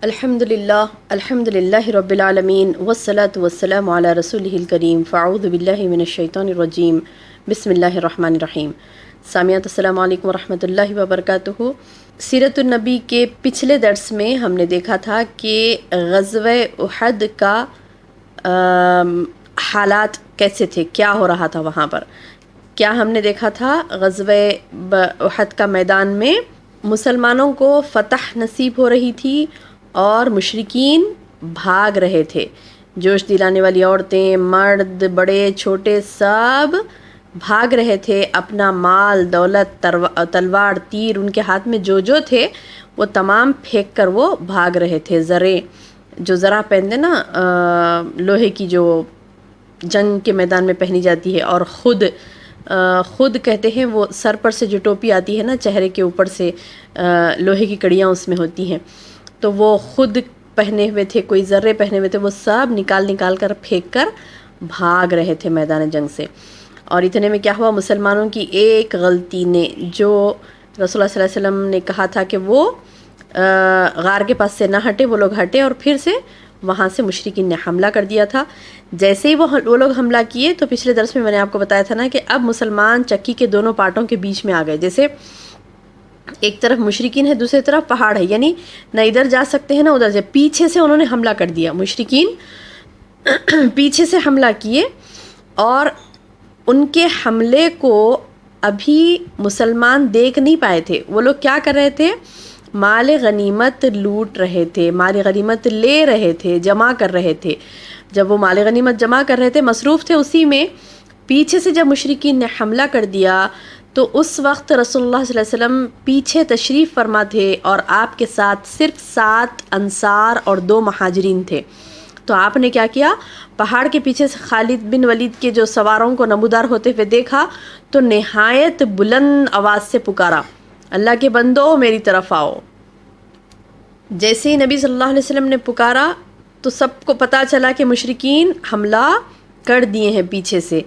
الحمد للہ رب العالمین والصلاة والسلام علی رسولہ الکریم فاعوذ باللہ من الشیطان الرجیم بسم اللہ الرحمن الرحیم۔ سامعین السلام علیکم ورحمۃ اللہ وبرکاتہ۔ سیرت النبی کے پچھلے درس میں ہم نے دیکھا تھا کہ غزوہ احد کا حالات کیسے تھے، کیا ہو رہا تھا وہاں پر۔ کیا ہم نے دیکھا تھا غزوہ احد کا میدان میں مسلمانوں کو فتح نصیب ہو رہی تھی اور مشرکین بھاگ رہے تھے۔ جوش دلانے والی عورتیں، مرد، بڑے چھوٹے سب بھاگ رہے تھے، اپنا مال دولت، تلوار، تیر ان کے ہاتھ میں جو تھے وہ تمام پھینک کر وہ بھاگ رہے تھے۔ جو زرہ پہنتے نا لوہے کی، جو جنگ کے میدان میں پہنی جاتی ہے، اور خود کہتے ہیں وہ سر پر سے جو ٹوپی آتی ہے نا، چہرے کے اوپر سے لوہے کی کڑیاں اس میں ہوتی ہیں، تو وہ خود پہنے ہوئے تھے، کوئی ذرے پہنے ہوئے تھے، وہ سب نکال کر پھینک کر بھاگ رہے تھے میدان جنگ سے۔ اور اتنے میں کیا ہوا، مسلمانوں کی ایک غلطی نے، جو رسول اللہ صلی اللہ علیہ وسلم نے کہا تھا کہ وہ غار کے پاس سے نہ ہٹے، وہ لوگ ہٹے اور پھر سے وہاں سے مشرکین نے حملہ کر دیا تھا۔ جیسے ہی وہ لوگ حملہ کیے تو پچھلے درس میں نے آپ کو بتایا تھا نا کہ اب مسلمان چکی کے دونوں پارٹوں کے بیچ میں آ گئے۔ جیسے ایک طرف مشرکین ہے، دوسری طرف پہاڑ ہے، یعنی نہ ادھر جا سکتے ہیں نہ ادھر سے، پیچھے سے انہوں نے حملہ کر دیا۔ مشرکین پیچھے سے حملہ کیے اور ان کے حملے کو ابھی مسلمان دیکھ نہیں پائے تھے۔ وہ لوگ کیا کر رہے تھے، مال غنیمت لوٹ رہے تھے، مال غنیمت لے رہے تھے، جمع کر رہے تھے۔ جب وہ مال غنیمت جمع کر رہے تھے، مصروف تھے اسی میں، پیچھے سے جب مشرکین نے حملہ کر دیا تو اس وقت رسول اللہ صلی اللہ علیہ وسلم پیچھے تشریف فرما تھے اور آپ کے ساتھ صرف 7 انصار اور 2 مہاجرین تھے۔ تو آپ نے کیا کیا، پہاڑ کے پیچھے سے خالد بن ولید کے جو سواروں کو نمودار ہوتے ہوئے دیکھا تو نہایت بلند آواز سے پکارا، اللہ کے بندو میری طرف آؤ۔ جیسے ہی نبی صلی اللہ علیہ وسلم نے پکارا تو سب کو پتہ چلا کہ مشرکین حملہ کر دیے ہیں پیچھے سے،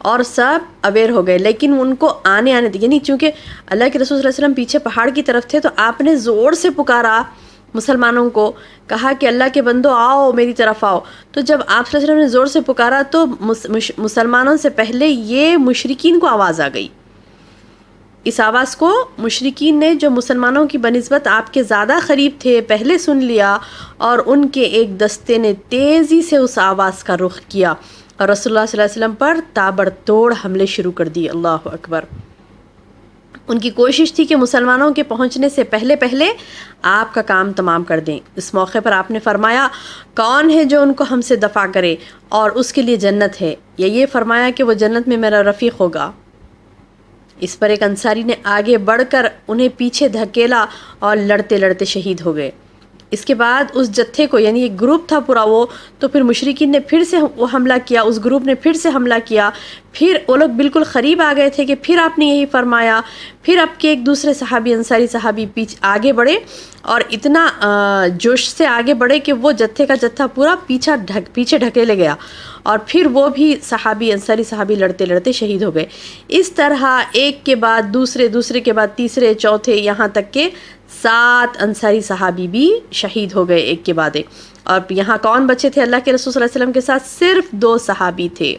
اور سب اویئر ہو گئے، لیکن ان کو آنے یعنی چونکہ اللہ کے رسول صلی اللہ علیہ وسلم پیچھے پہاڑ کی طرف تھے تو آپ نے زور سے پکارا مسلمانوں کو، کہا کہ اللہ کے بندو آؤ میری طرف آؤ۔ تو جب آپ صلی اللہ علیہ وسلم نے زور سے پکارا تو مسلمانوں سے پہلے یہ مشرکین کو آواز آ گئی۔ اس آواز کو مشرکین نے، جو مسلمانوں کی بنسبت آپ کے زیادہ قریب تھے، پہلے سن لیا، اور ان کے ایک دستے نے تیزی سے اس آواز کا رخ کیا اور رسول اللہ صلی اللہ علیہ وسلم پر تابڑتوڑ حملے شروع کر دیے۔ اللہ اکبر۔ ان کی کوشش تھی کہ مسلمانوں کے پہنچنے سے پہلے آپ کا کام تمام کر دیں۔ اس موقع پر آپ نے فرمایا، کون ہے جو ان کو ہم سے دفاع کرے اور اس کے لیے جنت ہے، یا یہ فرمایا کہ وہ جنت میں میرا رفیق ہوگا۔ اس پر ایک انصاری نے آگے بڑھ کر انہیں پیچھے دھکیلا اور لڑتے شہید ہو گئے۔ اس کے بعد اس جتھے کو، یعنی ایک گروپ تھا پورا وہ، تو پھر مشرکین نے پھر سے وہ حملہ کیا، اس گروپ نے پھر سے حملہ کیا، پھر وہ لوگ بالکل قریب آ گئے تھے کہ پھر آپ نے یہی فرمایا، پھر آپ کے ایک دوسرے صحابی، انصاری صحابی آگے بڑھے اور اتنا جوش سے آگے بڑھے کہ وہ جتھے کا جتھا پورا پیچھے ڈھکیلے گیا، اور پھر وہ بھی صحابی، انصاری صحابی لڑتے شہید ہو گئے۔ اس طرح ایک کے بعد دوسرے کے بعد تیسرے، چوتھے، یہاں تک کہ 7 انصاری صحابی بھی شہید ہو گئے ایک کے بعد ایک۔ اور یہاں کون بچے تھے اللہ کے رسول صلی اللہ علیہ وسلم کے ساتھ؟ صرف 2 صحابی تھے۔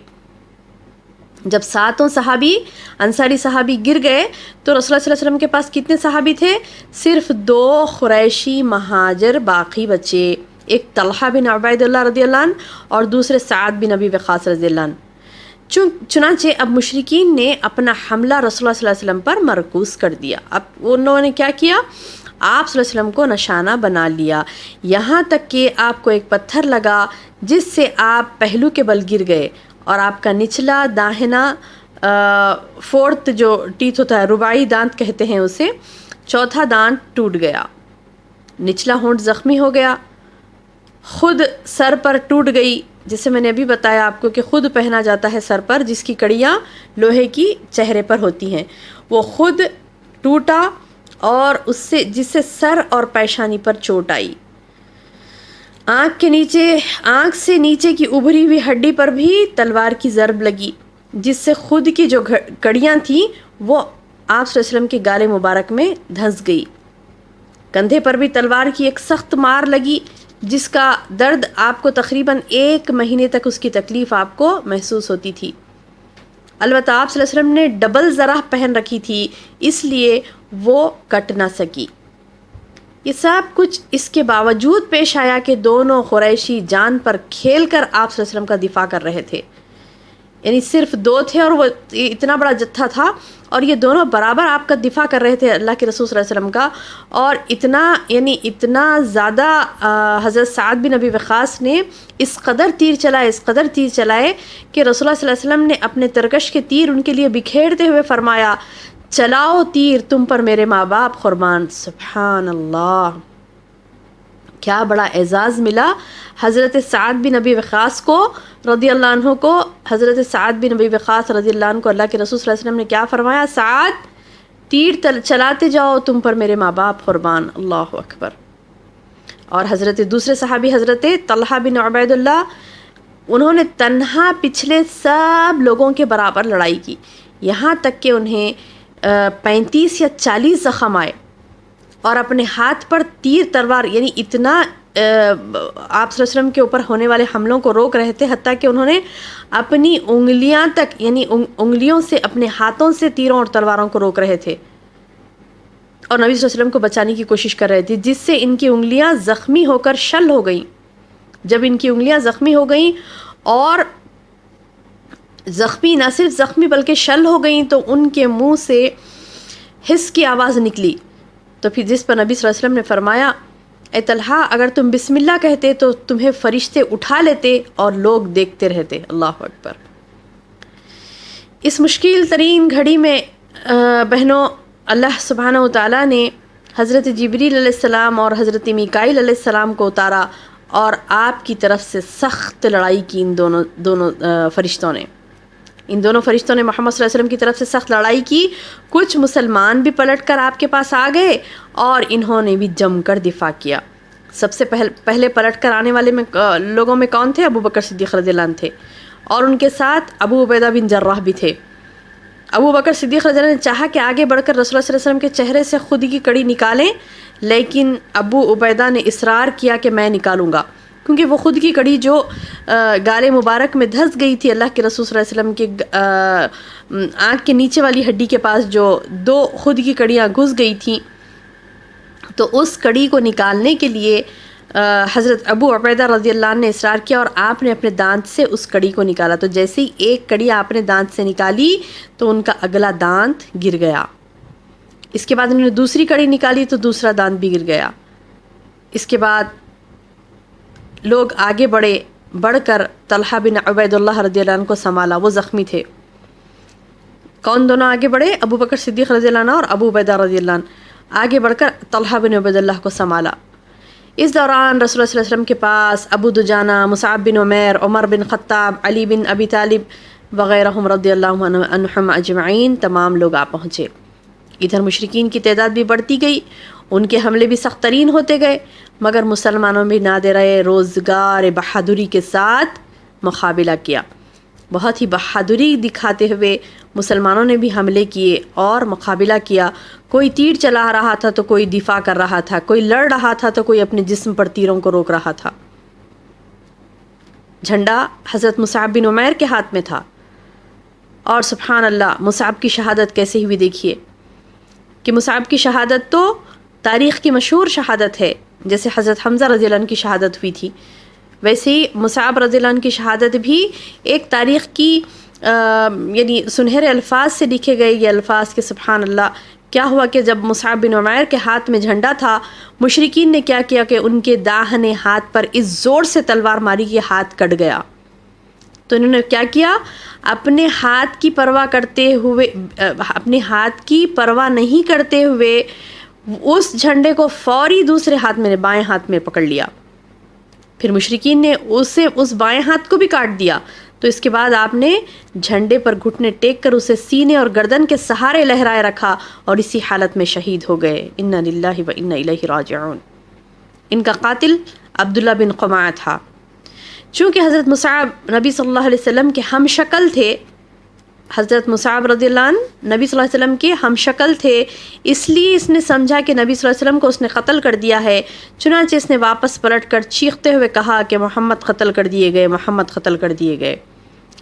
جب 7 صحابی، انصاری صحابی گر گئے تو رسول اللہ صلی اللہ علیہ وسلم کے پاس کتنے صحابی تھے؟ صرف 2 قریشی مہاجر باقی بچے، ایک طلحہ بن عبید اللہ رضی اللہ عنہ اور دوسرے سعد بن ابی وقاص رضی اللہ عنہ۔ چنانچہ اب مشرکین نے اپنا حملہ رسول اللہ صلی اللہ علیہ وسلم پر مرکوز کر دیا۔ اب انہوں نے کیا کیا، آپ صلی اللہ علیہ وسلم کو نشانہ بنا لیا، یہاں تک کہ آپ کو ایک پتھر لگا جس سے آپ پہلو کے بل گر گئے، اور آپ کا نچلا داہنا 4th جو ٹیتھ ہوتا ہے، رباعی دانت کہتے ہیں اسے، 4تھا دانت ٹوٹ گیا، نچلا ہونٹ زخمی ہو گیا، خود سر پر ٹوٹ گئی، جسے میں نے ابھی بتایا آپ کو کہ خود پہنا جاتا ہے سر پر، جس کی کڑیاں لوہے کی چہرے پر ہوتی ہیں، وہ خود ٹوٹا، اور جس سے سر اور پیشانی پر چوٹ آئی۔ آنکھ سے نیچے کی ابھری ہوئی ہڈی پر بھی تلوار کی ضرب لگی، جس سے خود کی جو کڑیاں تھیں وہ آپ صلی اللہ علیہ وسلم کے گالے مبارک میں دھنس گئی۔ کندھے پر بھی تلوار کی ایک سخت مار لگی جس کا درد آپ کو تقریباً 1 مہینے تک اس کی تکلیف آپ کو محسوس ہوتی تھی۔ البتہ آپ صلی اللہ علیہ وسلم نے ڈبل زرہ پہن رکھی تھی، اس لیے وہ کٹ نہ سکی۔ یہ سب کچھ اس کے باوجود پیش آیا کہ دونوں قریشی جان پر کھیل کر آپ صلی اللہ علیہ وسلم کا دفاع کر رہے تھے۔ یعنی صرف 2 تھے اور وہ اتنا بڑا جتھا تھا، اور یہ دونوں برابر آپ کا دفاع کر رہے تھے اللہ کے رسول صلی اللہ علیہ وسلم کا، اور اتنا زیادہ حضرت سعد بن ابی وقاص نے اس قدر تیر چلائے کہ رسول اللہ صلی اللہ علیہ وسلم نے اپنے ترکش کے تیر ان کے لیے بکھیرتے ہوئے فرمایا، چلاؤ تیر تم پر میرے ماں باپ قربان۔ سبحان اللہ، کیا بڑا اعزاز ملا حضرت سعد بن ابی وقاص کو رضی اللہ عنہ کو۔ حضرت سعد بن ابی وقاص رضی اللہ عنہ کو اللہ کے رسول صلی اللہ علیہ وسلم نے کیا فرمایا؟ سعد تیر چلاتے جاؤ تم پر میرے ماں باپ قربان۔ اللہ اکبر۔ اور حضرت دوسرے صحابی حضرت طلحہ بن عبید اللہ، انہوں نے تنہا پچھلے سب لوگوں کے برابر لڑائی کی، یہاں تک کہ انہیں 35 یا 40 زخم آئے، اور اپنے ہاتھ پر تیر تلوار یعنی اتنا آپ صلی اللہ علیہ وسلم کے اوپر ہونے والے حملوں کو روک رہے تھے، حتیٰ کہ انہوں نے اپنی انگلیاں تک یعنی انگلیوں سے اپنے ہاتھوں سے تیروں اور تلواروں کو روک رہے تھے، اور نبی صلی اللہ علیہ وسلم کو بچانے کی کوشش کر رہے تھے، جس سے ان کی انگلیاں زخمی ہو کر شل ہو گئیں۔ جب ان کی انگلیاں زخمی ہو گئیں اور زخمی نہ صرف زخمی بلکہ شل ہو گئیں تو ان کے منہ سے حس کی آواز نکلی، تو پھر جس پر نبی صلی اللہ علیہ وسلم نے فرمایا، اے طلحہ اگر تم بسم اللہ کہتے تو تمہیں فرشتے اٹھا لیتے اور لوگ دیکھتے رہتے۔ اللہ اکبر۔ اس مشکل ترین گھڑی میں بہنوں، اللہ سبحانہ و تعالیٰ نے حضرت جبریل علیہ السلام اور حضرت میکائیل علیہ السلام کو اتارا، اور آپ کی طرف سے سخت لڑائی کی ان دونوں فرشتوں نے۔ ان دونوں فرشتوں نے محمد صلی اللہ علیہ وسلم کی طرف سے سخت لڑائی کی۔ کچھ مسلمان بھی پلٹ کر آپ کے پاس آ گئے اور انہوں نے بھی جم کر دفاع کیا۔ سب سے پہلے پلٹ کر آنے والے لوگوں میں کون تھے؟ ابو بکر صدیق رضی اللہ عنہ تھے، اور ان کے ساتھ ابو عبیدہ بن جراح بھی تھے۔ ابو بکر صدیق رضی اللہ عنہ نے چاہا کہ آگے بڑھ کر رسول اللہ صلی اللہ علیہ وسلم کے چہرے سے خود کی کڑی نکالیں، لیکن ابو عبیدہ نے اصرار کیا کہ میں نکالوں گا، کیونکہ وہ خود کی کڑی جو گالے مبارک میں دھس گئی تھی، اللہ کے رسول صلی اللہ علیہ وسلم کے آنکھ کے نیچے والی ہڈی کے پاس جو 2 خود کی کڑیاں گھس گئی تھیں، تو اس کڑی کو نکالنے کے لیے حضرت ابو عبیدہ رضی اللہ عنہ نے اصرار کیا، اور آپ نے اپنے دانت سے اس کڑی کو نکالا۔ تو جیسے ہی ایک کڑی آپ نے دانت سے نکالی تو ان کا اگلا دانت گر گیا۔ اس کے بعد انہوں نے دوسری کڑی نکالی تو دوسرا دانت بھی گر گیا۔ اس کے بعد لوگ آگے بڑھ کر طلحہ بن عبید اللہ رضی اللہ عنہ کو سنبھالا، وہ زخمی تھے۔ کون دونوں آگے بڑھے؟ ابو بکر صدیق رضی اللہ عنہ اور ابو عبیدہ رضی اللہ عنہ آگے بڑھ کر طلحہ بن عبید اللہ کو سنبھالا۔ اس دوران رسول اللہ صلی اللہ علیہ وسلم کے پاس ابو دجانہ، مصعب بن عمیر، عمر بن خطاب، علی بن ابی طالب وغیرہ رضی اللہ عنہم اجمعین تمام لوگ آ پہنچے۔ ادھر مشرکین کی تعداد بھی بڑھتی گئی، ان کے حملے بھی سخت ترین ہوتے گئے، مگر مسلمانوں بھی نادرہ روزگار بہادری کے ساتھ مقابلہ کیا۔ بہت ہی بہادری دکھاتے ہوئے مسلمانوں نے بھی حملے کیے اور مقابلہ کیا۔ کوئی تیر چلا رہا تھا تو کوئی دفاع کر رہا تھا، کوئی لڑ رہا تھا تو کوئی اپنے جسم پر تیروں کو روک رہا تھا۔ جھنڈا حضرت مصعب بن عمیر کے ہاتھ میں تھا، اور سبحان اللہ مصعب کی شہادت کیسے ہوئی دیکھیے کہ مصعب کی شہادت تو تاریخ کی مشہور شہادت ہے، جیسے حضرت حمزہ رضی اللہ عنہ کی شہادت ہوئی تھی، ویسے ہی مصعب رضی اللہ عنہ کی شہادت بھی ایک تاریخ کی یعنی سنہرے الفاظ سے لکھے گئے یہ الفاظ کہ سبحان اللہ کیا ہوا کہ جب مصعب بن عمیر کے ہاتھ میں جھنڈا تھا، مشرکین نے کیا کیا کہ ان کے داہنے ہاتھ پر اس زور سے تلوار ماری کہ ہاتھ کٹ گیا۔ تو انہوں نے کیا کیا؟ اپنے ہاتھ کی پرواہ نہیں کرتے ہوئے اس جھنڈے کو فوری دوسرے ہاتھ میں بائیں ہاتھ میں پکڑ لیا۔ پھر مشرکین نے اسے اس بائیں ہاتھ کو بھی کاٹ دیا، تو اس کے بعد آپ نے جھنڈے پر گھٹنے ٹیک کر اسے سینے اور گردن کے سہارے لہرائے رکھا، اور اسی حالت میں شہید ہو گئے۔ انا للہ و انا الیہ راجعون۔ ان کا قاتل عبداللہ بن قمعہ تھا۔ چونکہ حضرت مصعب نبی صلی اللہ علیہ وسلم کے ہم شکل تھے، حضرت مصعب رضی اللہ عنہ نبی صلی اللہ علیہ وسلم کے ہم شکل تھے، اس لیے اس نے سمجھا کہ نبی صلی اللہ علیہ وسلم کو اس نے قتل کر دیا ہے، چنانچہ اس نے واپس پلٹ کر چیختے ہوئے کہا کہ محمد قتل کر دیے گئے، محمد قتل کر دیے گئے۔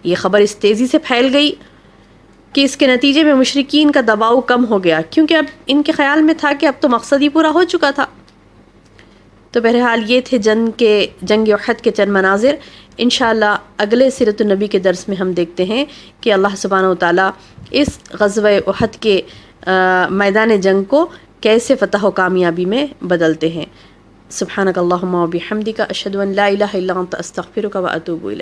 یہ خبر اس تیزی سے پھیل گئی کہ اس کے نتیجے میں مشرکین کا دباؤ کم ہو گیا، کیونکہ اب ان کے خیال میں تھا کہ اب تو مقصد ہی پورا ہو چکا تھا۔ تو بہرحال یہ تھے جنگ احد کے چند مناظر۔ انشاءاللہ اگلے سیرت النبی کے درس میں ہم دیکھتے ہیں کہ اللہ سبحانہ وتعالیٰ اس غزوہ احد کے میدان جنگ کو کیسے فتح و کامیابی میں بدلتے ہیں۔ سبحانک اللہم و بحمدک اشہد ان لا الہ الا انت استغفرک و اتوب الیک۔